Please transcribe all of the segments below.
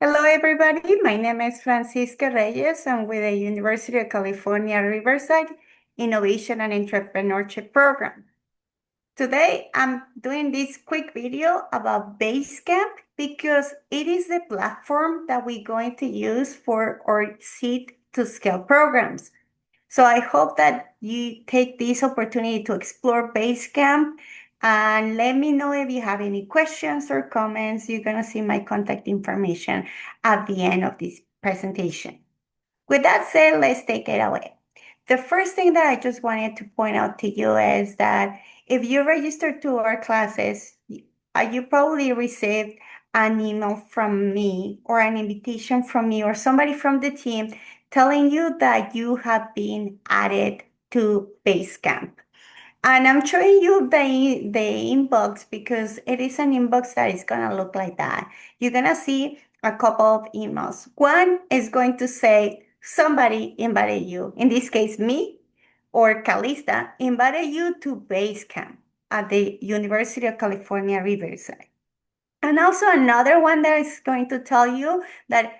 Hello, everybody. My name is Francisca Reyes. I'm with the University of California, Riverside Innovation and Entrepreneurship Program. Today, I'm doing this quick video about Basecamp because it is the platform that we're going to use for our seed to scale programs. So I hope that you take this opportunity to explore Basecamp and let me know if you have any questions or comments. You're going to see my contact information at the end of this presentation. With that said, let's take it away. The first thing that I just wanted to point out to you is that if you register to our classes, you probably received an email from me or an invitation from me or somebody from the team telling you that you have been added to Basecamp. And I'm showing you the inbox because it is an inbox that is gonna look like that. You're gonna see a couple of emails. One is going to say somebody invited you, in this case me or Calista, invited you to Basecamp at the University of California, Riverside. And also another one that is going to tell you that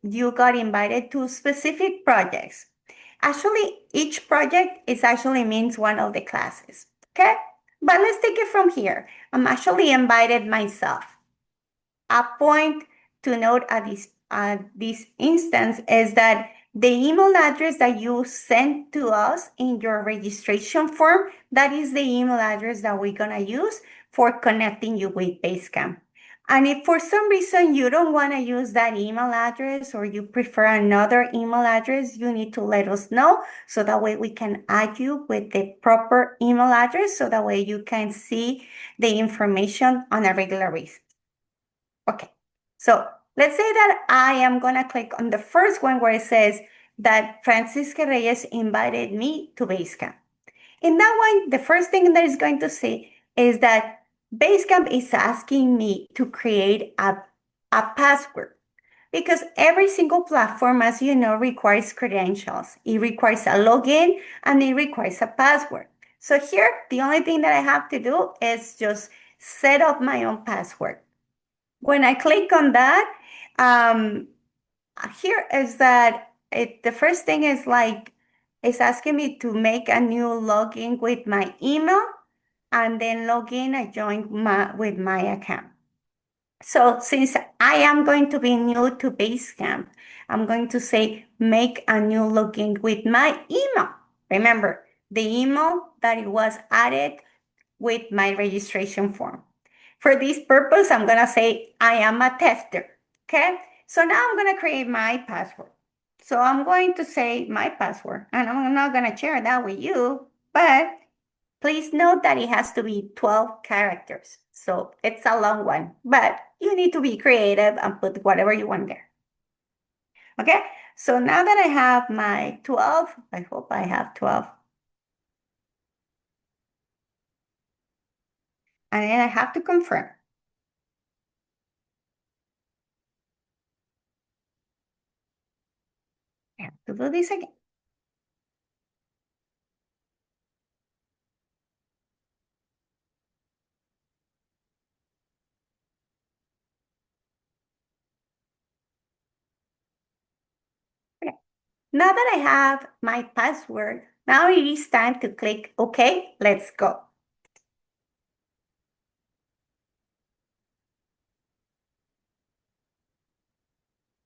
you got invited to specific projects. Actually, each project is actually means one of the classes, okay? But let's take it from here. I'm actually invited myself. A point to note at this instance is that the email address that you sent to us in your registration form, that is the email address that we're gonna use for connecting you with Basecamp. And if for some reason you don't want to use that email address or you prefer another email address, you need to let us know so that way we can add you with the proper email address so that way you can see the information on a regular basis. Okay, so let's say that I am going to click on the first one where it says that Francisca Reyes invited me to Basecamp. In that one, the first thing that it's going to say is that Basecamp is asking me to create a password because every single platform, as you know, requires credentials. It requires a login and it requires a password. So here, the only thing that I have to do is just set up my own password. When I click on that, um, here is that the first thing is like, it's asking me to make a new login with my email and then log in and join with my account. So since I am going to be new to Basecamp, I'm going to say make a new login with my email. Remember, the email that it was added with my registration form. For this purpose, I'm going to say I am a tester. Okay. So now I'm going to create my password. So I'm going to say my password and I'm not going to share that with you, but please note that it has to be 12 characters. So it's a long one, but you need to be creative and put whatever you want there. Okay. So now that I have my 12, I hope I have 12. And then I have to confirm. I have to do this again. Okay. Now that I have my password, now it is time to click OK, let's go.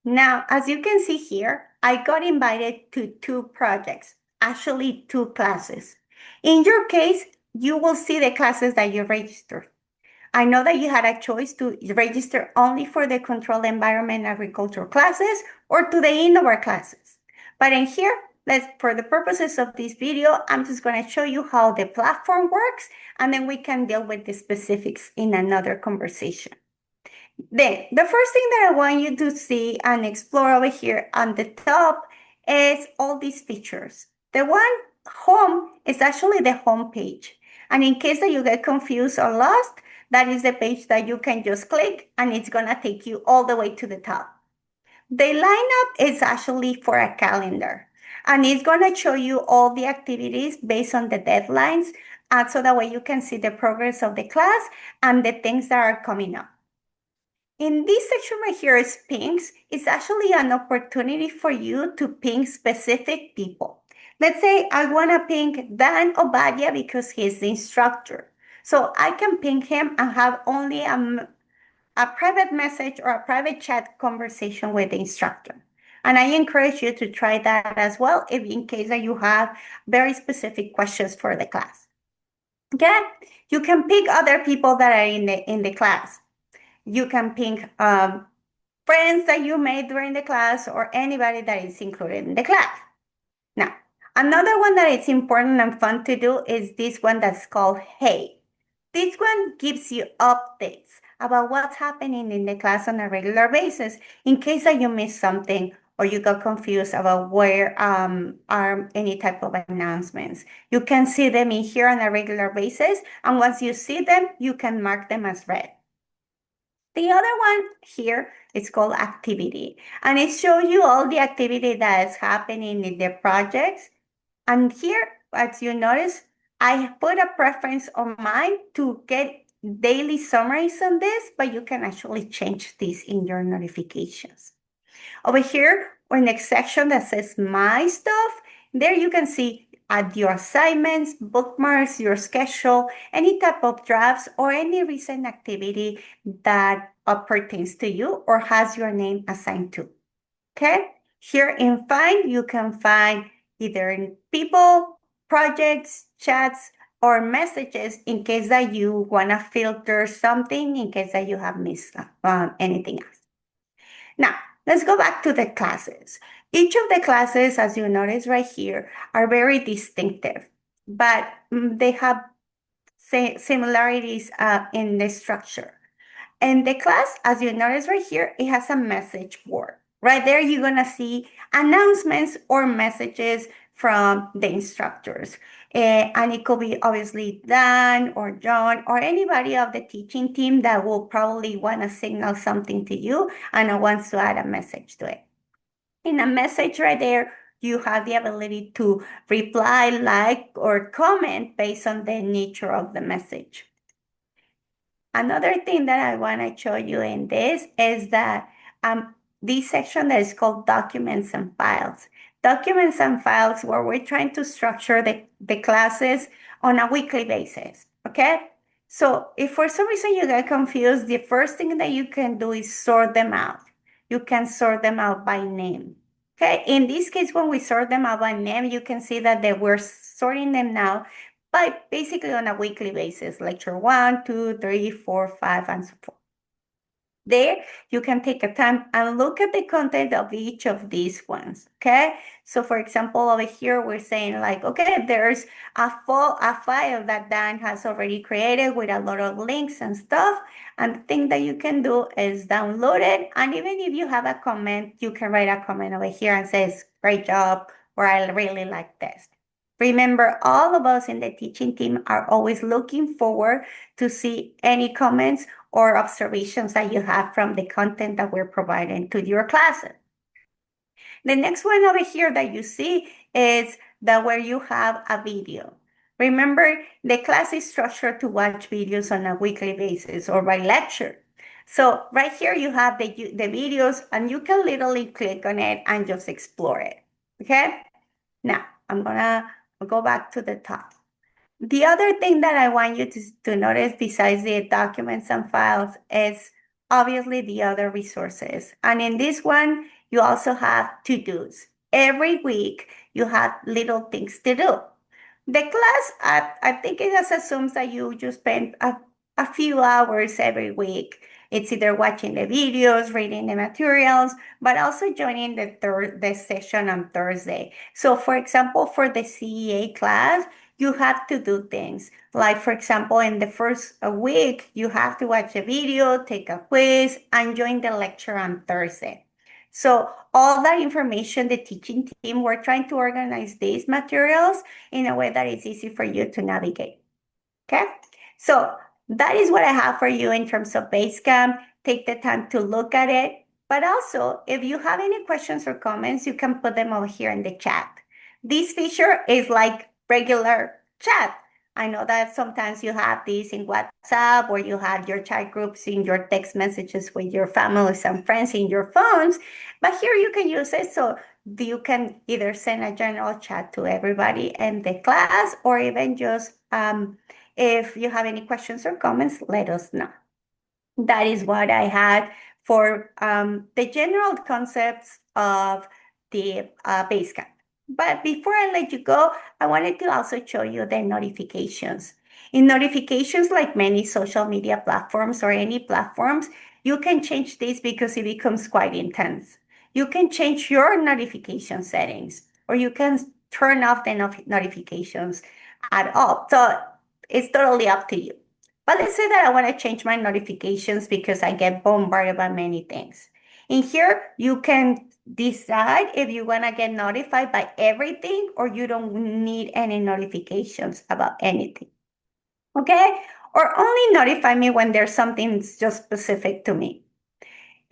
Now, as you can see here, I got invited to 2 projects, actually 2 classes. In your case, you will see the classes that you registered. I know that you had a choice to register only for the controlled environment agriculture classes or to the indoor classes. But in here, for the purposes of this video, I'm just going to show you how the platform works, and then we can deal with the specifics in another conversation. Then, the first thing that I want you to see and explore over here on the top is all these features. The one home is actually the home page. And in case that you get confused or lost, that is the page that you can just click and it's gonna take you all the way to the top. The lineup is actually for a calendar and it's gonna show you all the activities based on the deadlines, so that way you can see the progress of the class and the things that are coming up. In this section right here is pings. It's actually an opportunity for you to ping specific people. Let's say I want to ping Dan Obadia because he's the instructor. So I can ping him and have only a private message or a private chat conversation with the instructor. And I encourage you to try that as well if in case that you have very specific questions for the class. Okay? You can pick other people that are in the class. You can pick friends that you made during the class or anybody that is included in the class. Now, another one that is important and fun to do is this one that's called Hey. This one gives you updates about what's happening in the class on a regular basis in case that you miss something or you got confused about where are any type of announcements. You can see them in here on a regular basis, and once you see them, you can mark them as read. The other one here is called activity, and it shows you all the activity that is happening in the projects. And here, as you notice, I put a preference on mine to get daily summaries on this, but you can actually change this in your notifications. Over here, our next section that says My Stuff, there you can see add your assignments, bookmarks, your schedule, any type of drafts, or any recent activity that pertains to you or has your name assigned to. Okay? Here in Find, you can find either people, projects, chats, or messages in case that you want to filter something, in case that you have missed anything else. Now, let's go back to the classes. Each of the classes, as you notice right here, are very distinctive, but they have similarities in the structure. And the class, as you notice right here, it has a message board. Right there, you're going to see announcements or messages from the instructors. And it could be obviously Dan or John or anybody of the teaching team that will probably want to signal something to you and wants to add a message to it. In a message right there, you have the ability to reply, like, or comment based on the nature of the message. Another thing that I want to show you in this is that this section that is called documents and files. Documents and files where we're trying to structure the classes on a weekly basis, okay? So if for some reason you get confused, the first thing that you can do is sort them out. You can sort them out by name. Okay, in this case, when we sort them out by name, you can see that we're sorting them now but basically on a weekly basis, lecture 1, 2, 3, 4, 5, and so forth. There, you can take a time and look at the content of each of these ones, okay? So for example, over here, we're saying like, okay, there's a file that Dan has already created with a lot of links and stuff. And the thing that you can do is download it. And even if you have a comment, you can write a comment over here and says, great job, or I really like this. Remember, all of us in the teaching team are always looking forward to see any comments or observations that you have from the content that we're providing to your classes. The next one over here that you see is where you have a video. Remember, the class is structured to watch videos on a weekly basis or by lecture. So right here you have the videos and you can literally click on it and just explore it, okay? Now, I'm gonna go back to the top. The other thing that I want you to notice besides the documents and files is obviously the other resources. And in this one, you also have to-dos. Every week, you have little things to do. The class, I think it just assumes that you just spend a few hours every week. It's either watching the videos, reading the materials, but also joining the session on Thursday. So for example, for the CEA class, you have to do things. Like for example, in the first week, you have to watch a video, take a quiz, and join the lecture on Thursday. So all that information, the teaching team, we're trying to organize these materials in a way that is easy for you to navigate. Okay? So that is what I have for you in terms of Basecamp. Take the time to look at it. But also, if you have any questions or comments, you can put them over here in the chat. This feature is like regular chat, I know that sometimes you have these in WhatsApp or you have your chat groups in your text messages with your families and friends in your phones, but here you can use it so you can either send a general chat to everybody in the class or even just if you have any questions or comments, let us know. That is what I had for the general concepts of the Basecamp. But before I let you go, I wanted to also show you the notifications. In notifications, like many social media platforms or any platforms, you can change this because it becomes quite intense. You can change your notification settings, or you can turn off the notifications at all. So it's totally up to you. But let's say that I want to change my notifications because I get bombarded by many things. In here, you can decide if you want to get notified by everything or you don't need any notifications about anything. Okay? Or only notify me when there's something just specific to me.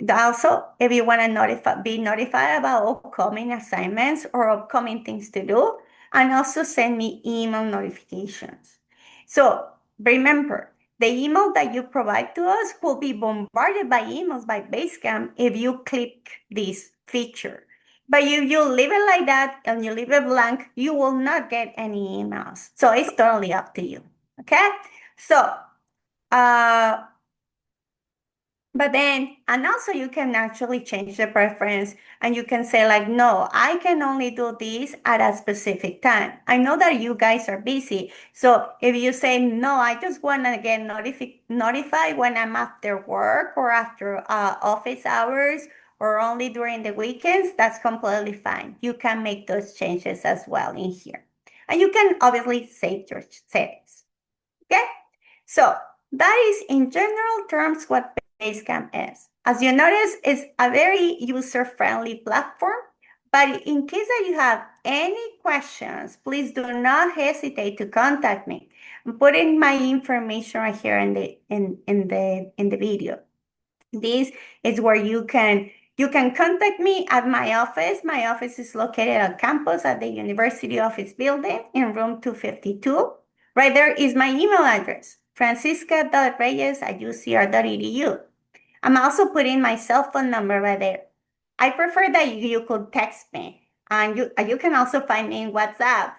Also, if you want to be notified about upcoming assignments or upcoming things to do, and also send me email notifications. So remember, the email that you provide to us will be bombarded by emails by Basecamp if you click this feature. But if you leave it like that and you leave it blank, you will not get any emails. So it's totally up to you. Okay? So uh, but then, and also you can actually change the preference and you can say like, no, I can only do this at a specific time. I know that you guys are busy. So if you say, no, I just want to get notified when I'm after work or after office hours or only during the weekends, that's completely fine. You can make those changes as well in here. And you can obviously save your settings. Okay? So that is in general terms what Basecamp is. As you notice, it's a very user-friendly platform, but in case that you have any questions, please do not hesitate to contact me. I'm putting my information right here in the video. This is where you can contact me at my office. My office is located on campus at the University Office Building in room 252. Right there is my email address, francisca.reyes@ucr.edu. I'm also putting my cell phone number right there. I prefer that you could text me, and you can also find me in WhatsApp.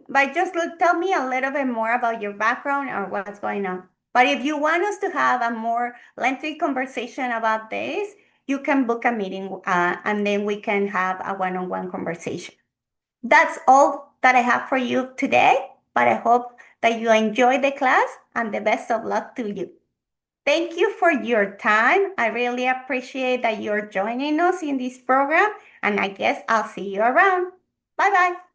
But just tell me a little bit more about your background or what's going on. But if you want us to have a more lengthy conversation about this, you can book a meeting, and then we can have a one-on-one conversation. That's all that I have for you today, but I hope that you enjoy the class and the best of luck to you. Thank you for your time. I really appreciate that you're joining us in this program, and I guess I'll see you around. Bye bye.